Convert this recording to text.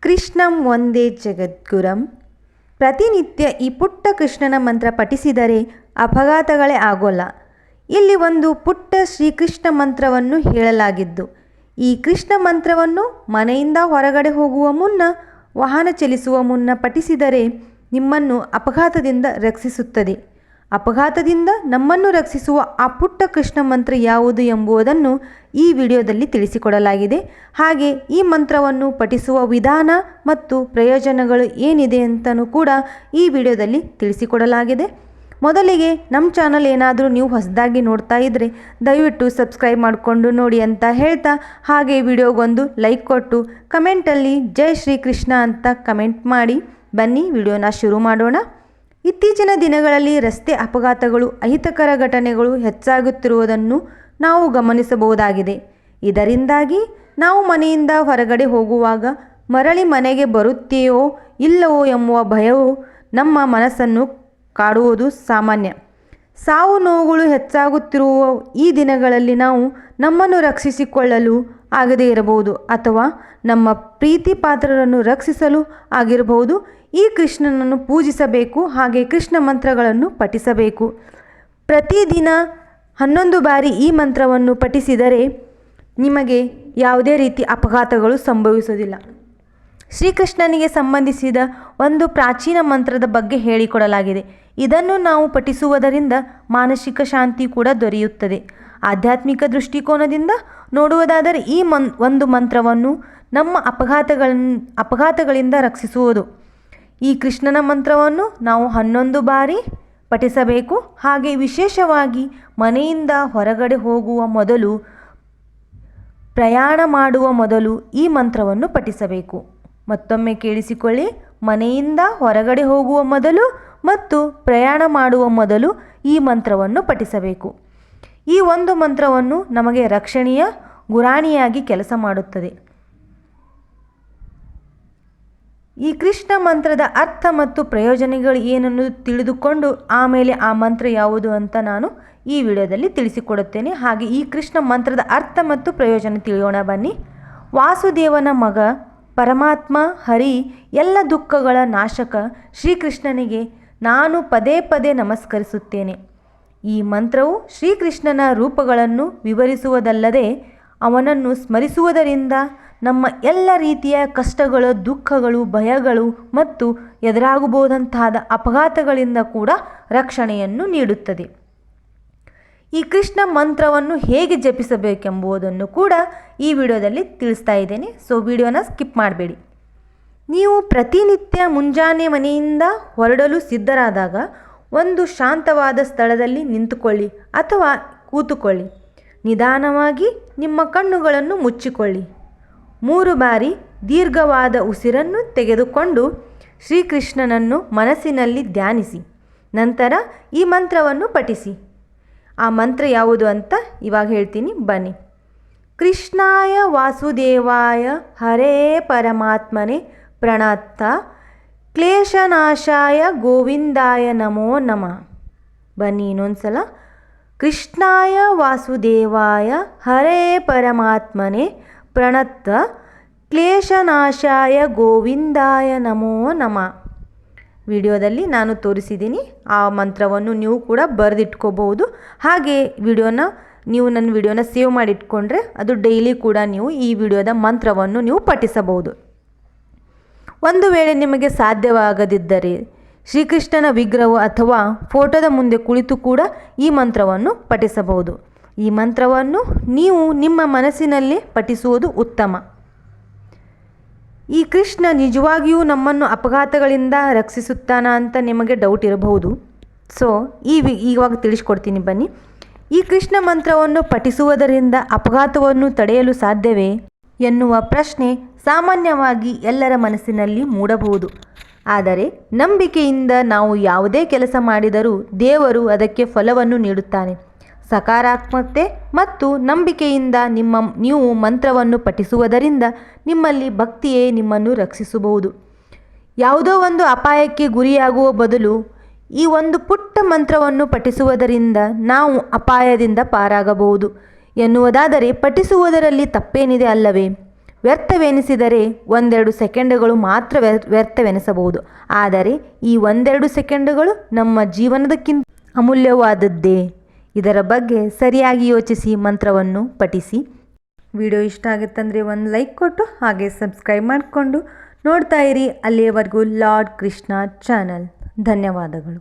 ಕೃಷ್ಣಂ ವಂದೇ ಜಗದ್ಗುರಂ. ಪ್ರತಿನಿತ್ಯ ಈ ಪುಟ್ಟ ಕೃಷ್ಣನ ಮಂತ್ರ ಪಠಿಸಿದರೆ ಅಪಘಾತಗಳೇ ಆಗೋಲ್ಲ. ಇಲ್ಲಿ ಒಂದು ಪುಟ್ಟ ಶ್ರೀಕೃಷ್ಣ ಮಂತ್ರವನ್ನು ಹೇಳಲಾಗಿದ್ದು, ಈ ಕೃಷ್ಣ ಮಂತ್ರವನ್ನು ಮನೆಯಿಂದ ಹೊರಗಡೆ ಹೋಗುವ ಮುನ್ನ, ವಾಹನ ಚಲಿಸುವ ಮುನ್ನ ಪಠಿಸಿದರೆ ನಿಮ್ಮನ್ನು ಅಪಘಾತದಿಂದ ರಕ್ಷಿಸುತ್ತದೆ. ಅಪಘಾತದಿಂದ ನಮ್ಮನ್ನು ರಕ್ಷಿಸುವ ಆ ಪುಟ್ಟ ಕೃಷ್ಣ ಮಂತ್ರ ಯಾವುದು ಎಂಬುದನ್ನು ಈ ವಿಡಿಯೋದಲ್ಲಿ ತಿಳಿಸಿಕೊಡಲಾಗಿದೆ. ಹಾಗೆ ಈ ಮಂತ್ರವನ್ನು ಪಠಿಸುವ ವಿಧಾನ ಮತ್ತು ಪ್ರಯೋಜನಗಳು ಏನಿದೆ ಅಂತಲೂ ಕೂಡ ಈ ವಿಡಿಯೋದಲ್ಲಿ ತಿಳಿಸಿಕೊಡಲಾಗಿದೆ. ಮೊದಲಿಗೆ ನಮ್ಮ ಚಾನಲ್ ಏನಾದರೂ ನೀವು ಹೊಸದಾಗಿ ನೋಡ್ತಾ ಇದ್ದರೆ ದಯವಿಟ್ಟು ಸಬ್ಸ್ಕ್ರೈಬ್ ಮಾಡಿಕೊಂಡು ನೋಡಿ ಅಂತ ಹೇಳ್ತಾ, ಹಾಗೆ ವಿಡಿಯೋಗೊಂದು ಲೈಕ್ ಕೊಟ್ಟು ಕಮೆಂಟಲ್ಲಿ ಜೈ ಶ್ರೀಕೃಷ್ಣ ಅಂತ ಕಮೆಂಟ್ ಮಾಡಿ. ಬನ್ನಿ ವಿಡಿಯೋನ ಶುರು ಮಾಡೋಣ. ಇತ್ತೀಚಿನ ದಿನಗಳಲ್ಲಿ ರಸ್ತೆ ಅಪಘಾತಗಳು, ಅಹಿತಕರ ಘಟನೆಗಳು ಹೆಚ್ಚಾಗುತ್ತಿರುವುದನ್ನು ನಾವು ಗಮನಿಸಬಹುದಾಗಿದೆ. ಇದರಿಂದಾಗಿ ನಾವು ಮನೆಯಿಂದ ಹೊರಗಡೆ ಹೋಗುವಾಗ ಮರಳಿ ಮನೆಗೆ ಬರುತ್ತೇಯೋ ಇಲ್ಲವೋ ಎಂಬುವ ಭಯವು ನಮ್ಮ ಮನಸ್ಸನ್ನು ಕಾಡುವುದು ಸಾಮಾನ್ಯ. ಸಾವು ನೋವುಗಳು ಹೆಚ್ಚಾಗುತ್ತಿರುವ ಈ ದಿನಗಳಲ್ಲಿ ನಾವು ನಮ್ಮನ್ನು ರಕ್ಷಿಸಿಕೊಳ್ಳಲು ಆಗದೇ ಇರಬಹುದು, ಅಥವಾ ನಮ್ಮ ಪ್ರೀತಿ ಪಾತ್ರರನ್ನು ರಕ್ಷಿಸಲು ಆಗಿರಬಹುದು. ಈ ಕೃಷ್ಣನನ್ನು ಪೂಜಿಸಬೇಕು, ಹಾಗೆ ಕೃಷ್ಣ ಮಂತ್ರಗಳನ್ನು ಪಠಿಸಬೇಕು. ಪ್ರತಿದಿನ 11 ಬಾರಿ ಈ ಮಂತ್ರವನ್ನು ಪಠಿಸಿದರೆ ನಿಮಗೆ ಯಾವುದೇ ರೀತಿ ಅಪಘಾತಗಳು ಸಂಭವಿಸುವುದಿಲ್ಲ. ಶ್ರೀಕೃಷ್ಣನಿಗೆ ಸಂಬಂಧಿಸಿದ ಒಂದು ಪ್ರಾಚೀನ ಮಂತ್ರದ ಬಗ್ಗೆ ಹೇಳಿಕೊಡಲಾಗಿದೆ. ಇದನ್ನು ನಾವು ಪಠಿಸುವುದರಿಂದ ಮಾನಸಿಕ ಶಾಂತಿ ಕೂಡ ದೊರೆಯುತ್ತದೆ. ಆಧ್ಯಾತ್ಮಿಕ ದೃಷ್ಟಿಕೋನದಿಂದ ನೋಡುವುದಾದರೆ ಈ ಒಂದು ಮಂತ್ರವನ್ನು ನಮ್ಮ ಅಪಘಾತಗಳಿಂದ ರಕ್ಷಿಸುವುದು. ಈ ಕೃಷ್ಣನ ಮಂತ್ರವನ್ನು ನಾವು 11 ಬಾರಿ ಪಠಿಸಬೇಕು. ಹಾಗೆ ವಿಶೇಷವಾಗಿ ಮನೆಯಿಂದ ಹೊರಗಡೆ ಹೋಗುವ ಮೊದಲು, ಪ್ರಯಾಣ ಮಾಡುವ ಮೊದಲು ಈ ಮಂತ್ರವನ್ನು ಪಠಿಸಬೇಕು. ಮತ್ತೊಮ್ಮೆ ಕೇಳಿಸಿಕೊಳ್ಳಿ. ಮನೆಯಿಂದ ಹೊರಗಡೆ ಹೋಗುವ ಮೊದಲು ಮತ್ತು ಪ್ರಯಾಣ ಮಾಡುವ ಮೊದಲು ಈ ಮಂತ್ರವನ್ನು ಪಠಿಸಬೇಕು. ಈ ಒಂದು ಮಂತ್ರವನ್ನು ನಮಗೆ ರಕ್ಷಣೆಯ ಗುರಾಣಿಯಾಗಿ ಕೆಲಸ ಮಾಡುತ್ತದೆ. ಈ ಕೃಷ್ಣ ಮಂತ್ರದ ಅರ್ಥ ಮತ್ತು ಪ್ರಯೋಜನಗಳು ಏನನ್ನು ತಿಳಿದುಕೊಂಡು ಆಮೇಲೆ ಆ ಮಂತ್ರ ಯಾವುದು ಅಂತ ನಾನು ಈ ವಿಡಿಯೋದಲ್ಲಿ ತಿಳಿಸಿಕೊಡುತ್ತೇನೆ. ಹಾಗೆ ಈ ಕೃಷ್ಣ ಮಂತ್ರದ ಅರ್ಥ ಮತ್ತು ಪ್ರಯೋಜನ ತಿಳಿಯೋಣ ಬನ್ನಿ. ವಾಸುದೇವನ ಮಗ ಪರಮಾತ್ಮ ಹರಿ, ಎಲ್ಲ ದುಃಖಗಳ ನಾಶಕ ಶ್ರೀಕೃಷ್ಣನಿಗೆ ನಾನು ಪದೇ ಪದೇ ನಮಸ್ಕರಿಸುತ್ತೇನೆ. ಈ ಮಂತ್ರವು ಶ್ರೀಕೃಷ್ಣನ ರೂಪಗಳನ್ನು ವಿವರಿಸುವುದಲ್ಲದೆ ಅವನನ್ನು ಸ್ಮರಿಸುವುದರಿಂದ ನಮ್ಮ ಎಲ್ಲ ರೀತಿಯ ಕಷ್ಟಗಳು, ದುಃಖಗಳು, ಭಯಗಳು ಮತ್ತು ಎದುರಾಗಬಹುದಂತಹ ಅಪಘಾತಗಳಿಂದ ಕೂಡ ರಕ್ಷಣೆಯನ್ನು ನೀಡುತ್ತದೆ. ಈ ಕೃಷ್ಣ ಮಂತ್ರವನ್ನು ಹೇಗೆ ಜಪಿಸಬೇಕೆಂಬುದನ್ನು ಕೂಡ ಈ ವಿಡಿಯೋದಲ್ಲಿ ತಿಳಿಸ್ತಾ ಇದ್ದೇನೆ. ಸೊ ವಿಡಿಯೋನ ಸ್ಕಿಪ್ ಮಾಡಬೇಡಿ. ನೀವು ಪ್ರತಿನಿತ್ಯ ಮುಂಜಾನೆ ಮನೆಯಿಂದ ಹೊರಡಲು ಸಿದ್ಧರಾದಾಗ ಒಂದು ಶಾಂತವಾದ ಸ್ಥಳದಲ್ಲಿ ನಿಂತುಕೊಳ್ಳಿ ಅಥವಾ ಕೂತುಕೊಳ್ಳಿ. ನಿಧಾನವಾಗಿ ನಿಮ್ಮ ಕಣ್ಣುಗಳನ್ನು ಮುಚ್ಚಿಕೊಳ್ಳಿ. 3 ಬಾರಿ ದೀರ್ಘವಾದ ಉಸಿರನ್ನು ತೆಗೆದುಕೊಂಡು ಶ್ರೀಕೃಷ್ಣನನ್ನು ಮನಸ್ಸಿನಲ್ಲಿ ಧ್ಯಾನಿಸಿ. ನಂತರ ಈ ಮಂತ್ರವನ್ನು ಪಠಿಸಿ. ಆ ಮಂತ್ರ ಯಾವುದು ಅಂತ ಇವಾಗ ಹೇಳ್ತೀನಿ ಬನ್ನಿ. ಕೃಷ್ಣಾಯ ವಾಸುದೇವಾಯ ಹರೇ ಪರಮಾತ್ಮನೆ ಪ್ರಣತ ಕ್ಲೇಶನಾಶಾಯ ಗೋವಿಂದಾಯ ನಮೋ ನಮಃ. ಬನ್ನಿ ಇನ್ನೊಂದ್ಸಲ. ಕೃಷ್ಣಾಯ ವಾಸುದೇವಾಯ ಹರೇ ಪರಮಾತ್ಮನೆ ಪ್ರಣತ ಕ್ಲೇಶನಾಶಾಯ ಗೋವಿಂದಾಯ ನಮೋ ನಮಃ. ವಿಡಿಯೋದಲ್ಲಿ ನಾನು ತೋರಿಸಿದ್ದೀನಿ. ಆ ಮಂತ್ರವನ್ನು ನೀವು ಕೂಡ ಬರೆದಿಟ್ಕೋಬಹುದು. ಹಾಗೆ ನನ್ನ ವಿಡಿಯೋನ ಸೇವ್ ಮಾಡಿಟ್ಕೊಂಡ್ರೆ ಅದು ಡೈಲಿ ಕೂಡ ನೀವು ಈ ವಿಡಿಯೋದ ಮಂತ್ರವನ್ನು ನೀವು ಪಠಿಸಬಹುದು. ಒಂದು ವೇಳೆ ನಿಮಗೆ ಸಾಧ್ಯವಾಗದಿದ್ದರೆ ಶ್ರೀಕೃಷ್ಣನ ವಿಗ್ರಹ ಅಥವಾ ಫೋಟೋದ ಮುಂದೆ ಕುಳಿತು ಕೂಡ ಈ ಮಂತ್ರವನ್ನು ಪಠಿಸಬಹುದು. ಈ ಮಂತ್ರವನ್ನು ನೀವು ನಿಮ್ಮ ಮನಸ್ಸಿನಲ್ಲಿ ಪಠಿಸುವುದು ಉತ್ತಮ. ಈ ಕೃಷ್ಣ ನಿಜವಾಗಿಯೂ ನಮ್ಮನ್ನು ಅಪಘಾತಗಳಿಂದ ರಕ್ಷಿಸುತ್ತಾನ ಅಂತ ನಿಮಗೆ ಡೌಟ್ ಇರಬಹುದು. ಸೊ ಇವಾಗ ತಿಳಿಸ್ಕೊಡ್ತೀನಿ ಬನ್ನಿ. ಈ ಕೃಷ್ಣ ಮಂತ್ರವನ್ನು ಪಠಿಸುವುದರಿಂದ ಅಪಘಾತವನ್ನು ತಡೆಯಲು ಸಾಧ್ಯವೇ ಎನ್ನುವ ಪ್ರಶ್ನೆ ಸಾಮಾನ್ಯವಾಗಿ ಎಲ್ಲರ ಮನಸ್ಸಿನಲ್ಲಿ ಮೂಡಬಹುದು. ಆದರೆ ನಂಬಿಕೆಯಿಂದ ನಾವು ಯಾವುದೇ ಕೆಲಸ ಮಾಡಿದರೂ ದೇವರು ಅದಕ್ಕೆ ಫಲವನ್ನು ನೀಡುತ್ತಾನೆ. ಸಕಾರಾತ್ಮಕತೆ ಮತ್ತು ನಂಬಿಕೆಯಿಂದ ನೀವು ಮಂತ್ರವನ್ನು ಪಠಿಸುವುದರಿಂದ ನಿಮ್ಮಲ್ಲಿ ಭಕ್ತಿಯೇ ನಿಮ್ಮನ್ನು ರಕ್ಷಿಸಬಹುದು. ಯಾವುದೋ ಒಂದು ಅಪಾಯಕ್ಕೆ ಗುರಿಯಾಗುವ ಬದಲು ಈ ಒಂದು ಪುಟ್ಟ ಮಂತ್ರವನ್ನು ಪಠಿಸುವುದರಿಂದ ನಾವು ಅಪಾಯದಿಂದ ಪಾರಾಗಬಹುದು ಎನ್ನುವುದಾದರೆ ಪಠಿಸುವುದರಲ್ಲಿ ತಪ್ಪೇನಿದೆ ಅಲ್ಲವೇ? ವ್ಯರ್ಥವೆನಿಸಿದರೆ ಒಂದೆರಡು ಸೆಕೆಂಡುಗಳು ಮಾತ್ರ ವ್ಯರ್ಥವೆನಿಸಬಹುದು. ಆದರೆ ಈ ಒಂದೆರಡು ಸೆಕೆಂಡುಗಳು ನಮ್ಮ ಜೀವನದಕ್ಕಿಂತ ಅಮೂಲ್ಯವಾದದ್ದೇ. ಇದರ ಬಗ್ಗೆ ಸರಿಯಾಗಿ ಯೋಚಿಸಿ ಮಂತ್ರವನ್ನು ಪಠಿಸಿ. ವಿಡಿಯೋ ಇಷ್ಟ ಆಗುತ್ತಂದರೆ ಒಂದು ಲೈಕ್ ಕೊಟ್ಟು ಹಾಗೆ ಸಬ್ಸ್ಕ್ರೈಬ್ ಮಾಡಿಕೊಂಡು ನೋಡ್ತಾ ಇರಿ. ಅಲ್ಲಿಯವರೆಗೂ ಲಾರ್ಡ್ ಕೃಷ್ಣ ಚಾನಲ್. ಧನ್ಯವಾದಗಳು.